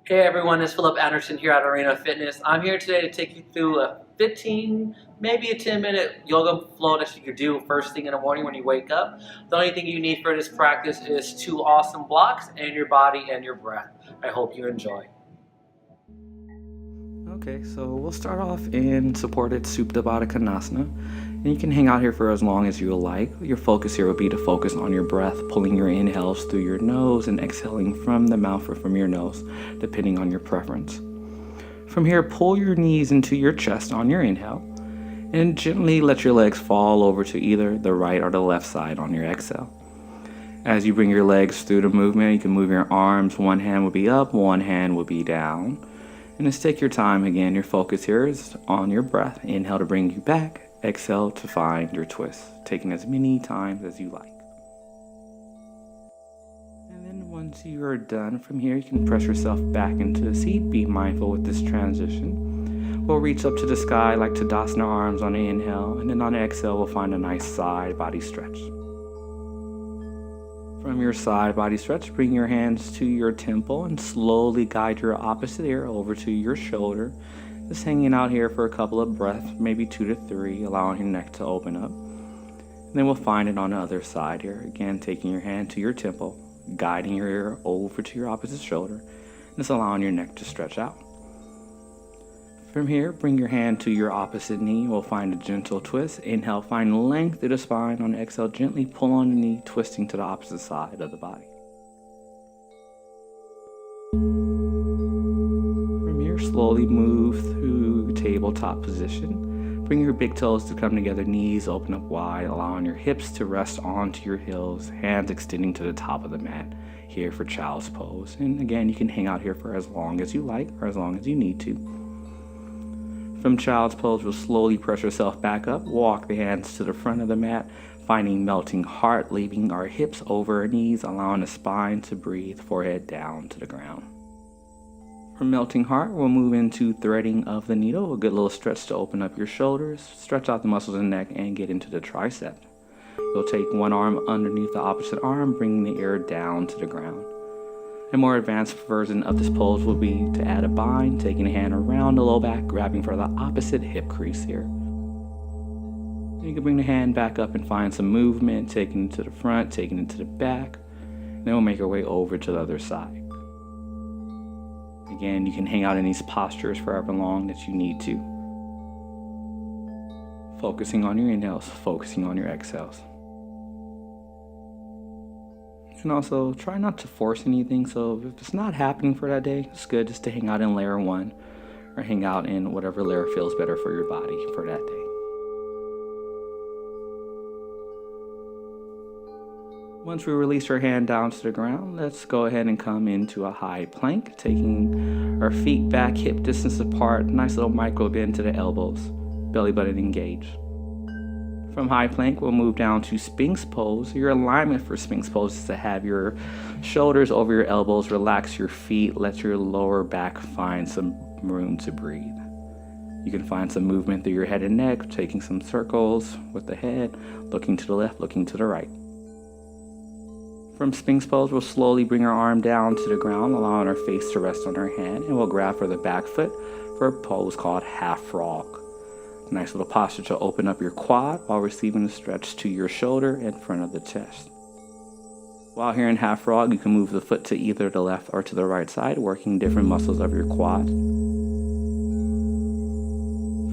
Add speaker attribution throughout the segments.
Speaker 1: Hey everyone, it's Phillip Anderson here at Arena Fitness. I'm here today to take you through a 15, maybe a 10-minute yoga flow that you could do first thing in the morning when you wake up. The only thing you need for this practice is two awesome blocks and your body and your breath. I hope you enjoy.
Speaker 2: Okay, so we'll start off in supported Supta Baddha Konasana. And you can hang out here for as long as you like. Your focus here will be to focus on your breath, pulling your inhales through your nose and exhaling from the mouth or from your nose, depending on your preference. From here, pull your knees into your chest on your inhale, and gently let your legs fall over to either the right or the left side on your exhale. As you bring your legs through the movement, you can move your arms. One hand will be up, one hand will be down. And just take your time again. Your focus here is on your breath. Inhale to bring you back. Exhale to find your twist, taking as many times as you like. And then once you are done from here, you can press yourself back into the seat. Be mindful with this transition. We'll reach up to the sky like Tadasana arms on the inhale, and then on the exhale, we'll find a nice side body stretch. From your side body stretch, bring your hands to your temple and slowly guide your opposite ear over to your shoulder. Just hanging out here for a couple of breaths, maybe 2 to 3, allowing your neck to open up. And then we'll find it on the other side here. Again, taking your hand to your temple, guiding your ear over to your opposite shoulder, and just allowing your neck to stretch out. From here, bring your hand to your opposite knee. We'll find a gentle twist. Inhale, find length through the spine. On the exhale, gently pull on the knee, twisting to the opposite side of the body. From here, slowly move through tabletop position. Bring your big toes to come together, knees open up wide, allowing your hips to rest onto your heels, hands extending to the top of the mat, here for child's pose. And again, you can hang out here for as long as you like or as long as you need to. From child's pose, we'll slowly press yourself back up, walk the hands to the front of the mat, finding melting heart, leaving our hips over our knees, allowing the spine to breathe, forehead down to the ground. From melting heart, we'll move into threading of the needle, a good little stretch to open up your shoulders, stretch out the muscles in the neck, and get into the tricep. You'll take one arm underneath the opposite arm, bringing the ear down to the ground. A more advanced version of this pose will be to add a bind, taking a hand around the low back, grabbing for the opposite hip crease here. You can bring the hand back up and find some movement, taking it to the front, taking it to the back. Then we'll make our way over to the other side. Again, you can hang out in these postures for however long that you need to. Focusing on your inhales, focusing on your exhales. And also, try not to force anything, so if it's not happening for that day, it's good just to hang out in layer 1, or hang out in whatever layer feels better for your body for that day. Once we release our hand down to the ground, let's go ahead and come into a high plank, taking our feet back, hip distance apart, nice little micro bend to the elbows, belly button engaged. From high plank, we'll move down to Sphinx pose. Your alignment for Sphinx pose is to have your shoulders over your elbows, relax your feet, let your lower back find some room to breathe. You can find some movement through your head and neck, taking some circles with the head, looking to the left, looking to the right. From Sphinx pose, we'll slowly bring our arm down to the ground, allowing our face to rest on our hand, and we'll grab for the back foot for a pose called half frog. Nice little posture to open up your quad while receiving a stretch to your shoulder in front of the chest. While here in half frog, you can move the foot to either the left or to the right side, working different muscles of your quad.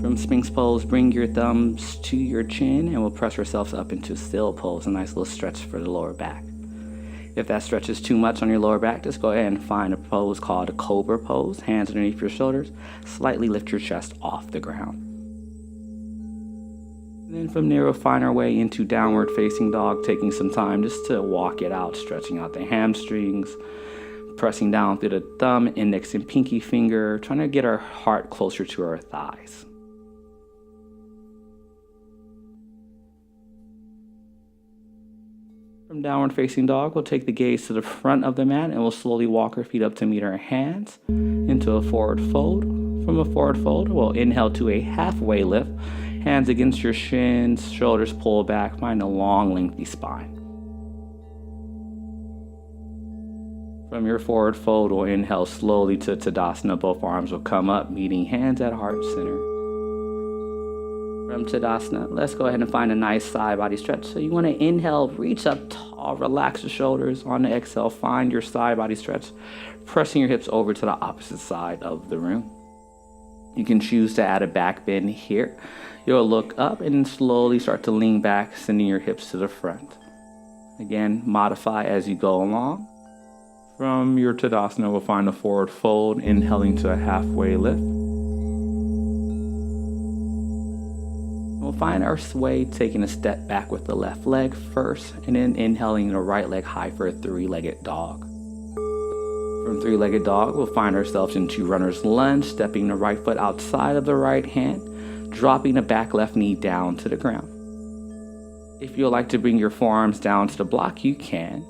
Speaker 2: From Sphinx pose, bring your thumbs to your chin and we'll press ourselves up into still pose, a nice little stretch for the lower back. If that stretch is too much on your lower back, just go ahead and find a pose called a cobra pose, hands underneath your shoulders, slightly lift your chest off the ground. And then from there, we'll find our way into downward facing dog, taking some time just to walk it out, stretching out the hamstrings, pressing down through the thumb, index, and pinky finger, trying to get our heart closer to our thighs. From downward facing dog, we'll take the gaze to the front of the mat and we'll slowly walk our feet up to meet our hands into a forward fold. From a forward fold, we'll inhale to a halfway lift. Hands against your shins, shoulders pull back, find a long, lengthy spine. From your forward fold, we'll inhale slowly to Tadasana. Both arms will come up, meeting hands at heart center. From Tadasana, let's go ahead and find a nice side body stretch. So you want to inhale, reach up tall, relax your shoulders. On the exhale, find your side body stretch, pressing your hips over to the opposite side of the room. You can choose to add a back bend here. You'll look up and slowly start to lean back, sending your hips to the front. Again, modify as you go along. From your Tadasana, we'll find a forward fold, inhaling to a halfway lift. We'll find our sway, taking a step back with the left leg first, and then inhaling the right leg high for a three-legged dog. From three-legged dog, we'll find ourselves into runner's lunge, stepping the right foot outside of the right hand, dropping the back left knee down to the ground. If you'd like to bring your forearms down to the block, you can.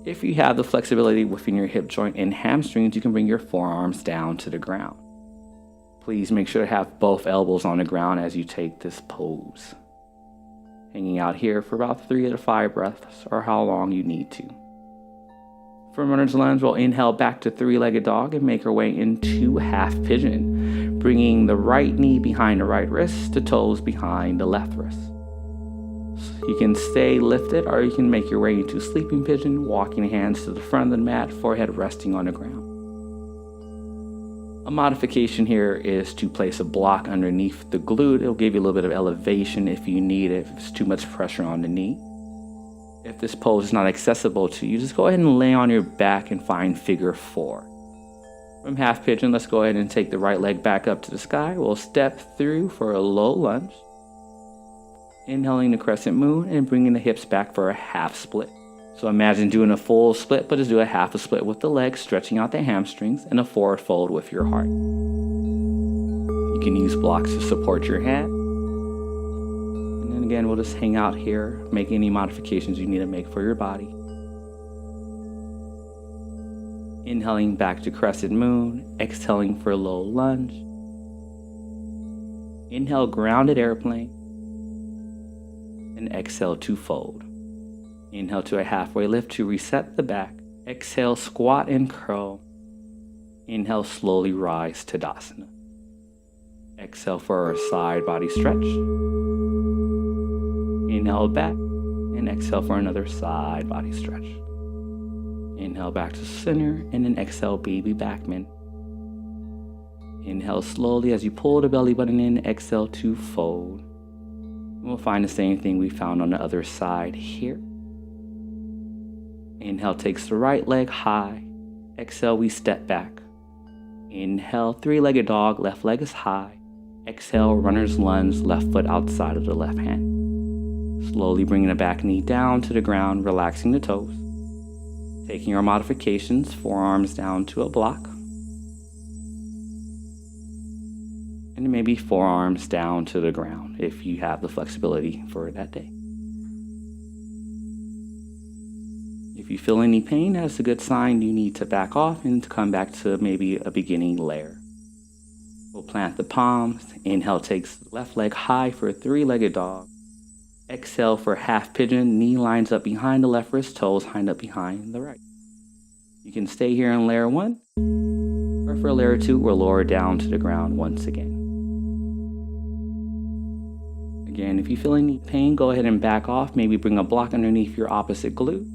Speaker 2: If you have the flexibility within your hip joint and hamstrings, you can bring your forearms down to the ground. Please make sure to have both elbows on the ground as you take this pose. Hanging out here for about 3 to 5 breaths, or how long you need to. From runner's lunge, we'll inhale back to three-legged dog and make our way into half pigeon, bringing the right knee behind the right wrist, the toes behind the left wrist. You can stay lifted, or you can make your way into sleeping pigeon, walking the hands to the front of the mat, forehead resting on the ground. A modification here is to place a block underneath the glute. It'll give you a little bit of elevation if you need it, if it's too much pressure on the knee. If this pose is not accessible to you, just go ahead and lay on your back and find figure 4. From half pigeon, let's go ahead and take the right leg back up to the sky. We'll step through for a low lunge. Inhaling the crescent moon and bringing the hips back for a half split. So imagine doing a full split, but just do a half a split with the legs, stretching out the hamstrings, and a forward fold with your heart. You can use blocks to support your hand. And then again, we'll just hang out here, make any modifications you need to make for your body. Inhaling back to crescent moon, exhaling for low lunge. Inhale, grounded airplane. And exhale to fold. Inhale to a halfway lift to reset the back. Exhale, squat and curl. Inhale, slowly rise to Tadasana. Exhale for a side body stretch. Inhale back and exhale for another side body stretch. Inhale back to center and then exhale, baby backman. Inhale slowly as you pull the belly button in. Exhale to fold. We'll find the same thing we found on the other side here. Inhale takes the right leg high. Exhale, we step back. Inhale, three-legged dog, left leg is high. Exhale, runner's lunge, left foot outside of the left hand. Slowly bringing the back knee down to the ground, relaxing the toes. Taking our modifications, forearms down to a block. And maybe forearms down to the ground if you have the flexibility for that day. If you feel any pain, that's a good sign you need to back off and to come back to maybe a beginning layer. We'll plant the palms. Inhale takes the left leg high for a three-legged dog. Exhale for half pigeon. Knee lines up behind the left wrist, toes lined up behind the right. You can stay here in layer 1, or for layer 2, we'll lower down to the ground once again. Again, if you feel any pain, go ahead and back off. Maybe bring a block underneath your opposite glute.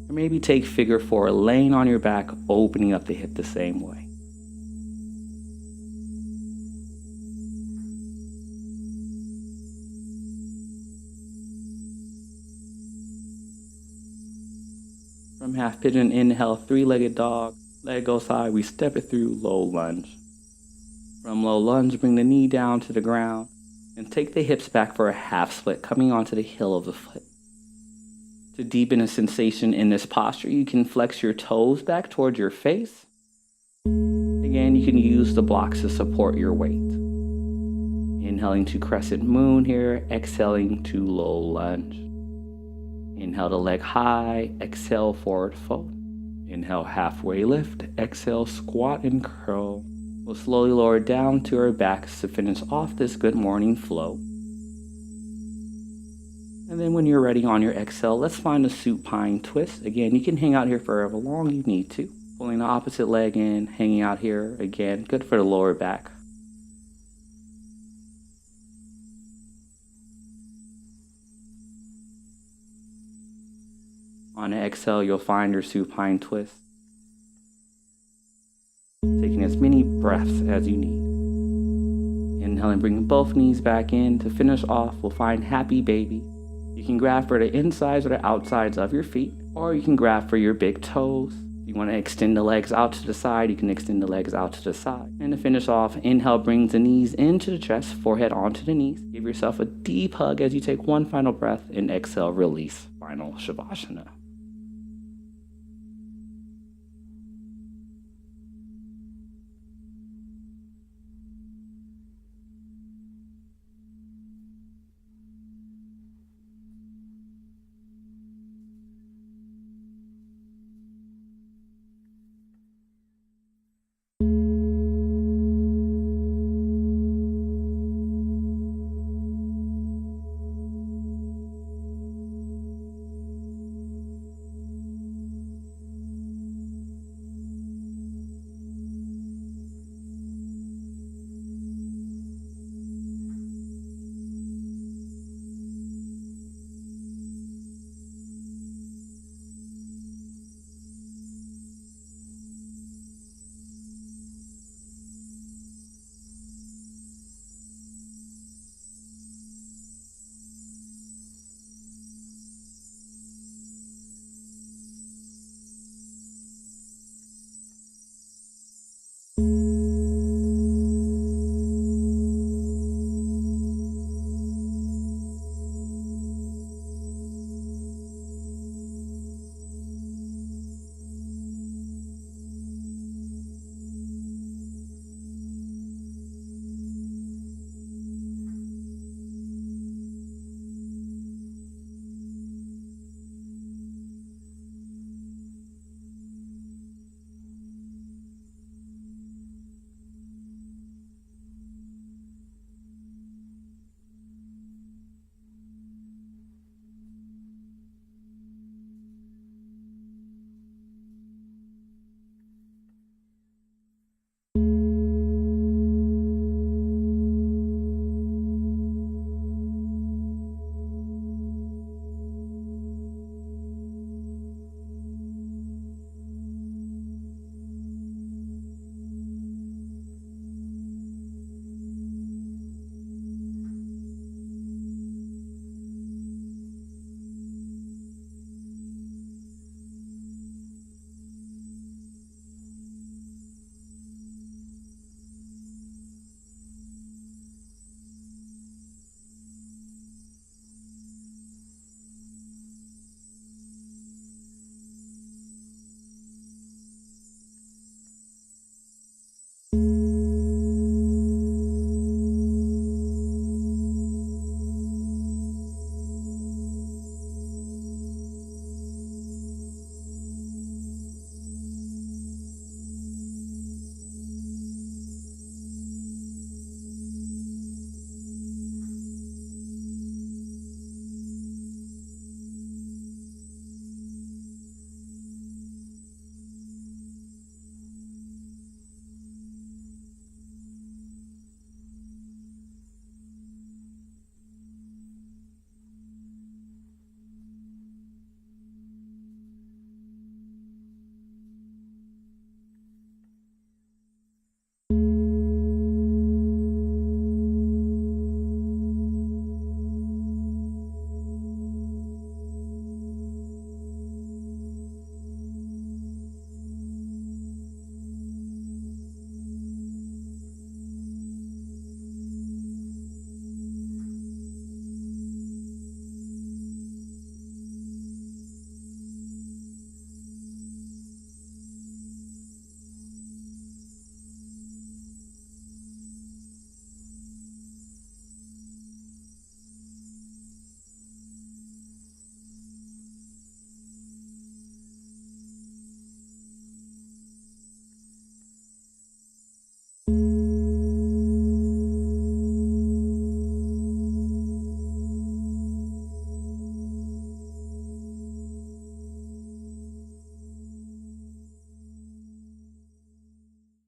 Speaker 2: Or maybe take figure 4, laying on your back, opening up the hip the same way. From half pigeon, inhale, three-legged dog. Leg goes high, we step it through, low lunge. From low lunge, bring the knee down to the ground. And take the hips back for a half split, coming onto the heel of the foot. To deepen a sensation in this posture, you can flex your toes back towards your face. Again, you can use the blocks to support your weight. Inhaling to crescent moon here, exhaling to low lunge. Inhale the leg high, exhale forward fold. Inhale halfway lift, exhale squat and curl. We'll slowly lower down to our backs to finish off this good morning flow. And then when you're ready on your exhale, let's find a supine twist. Again, you can hang out here for however long you need to. Pulling the opposite leg in, hanging out here again. Good for the lower back. On an exhale, you'll find your supine twist. Taking as many breaths as you need. Inhaling, bringing both knees back in. To finish off, we'll find happy baby. You can grab for the insides or the outsides of your feet, or you can grab for your big toes. If you want to extend the legs out to the side, you can extend the legs out to the side. And to finish off, inhale brings the knees into the chest, forehead onto the knees. Give yourself a deep hug as you take one final breath, and exhale, release. Final Shavasana.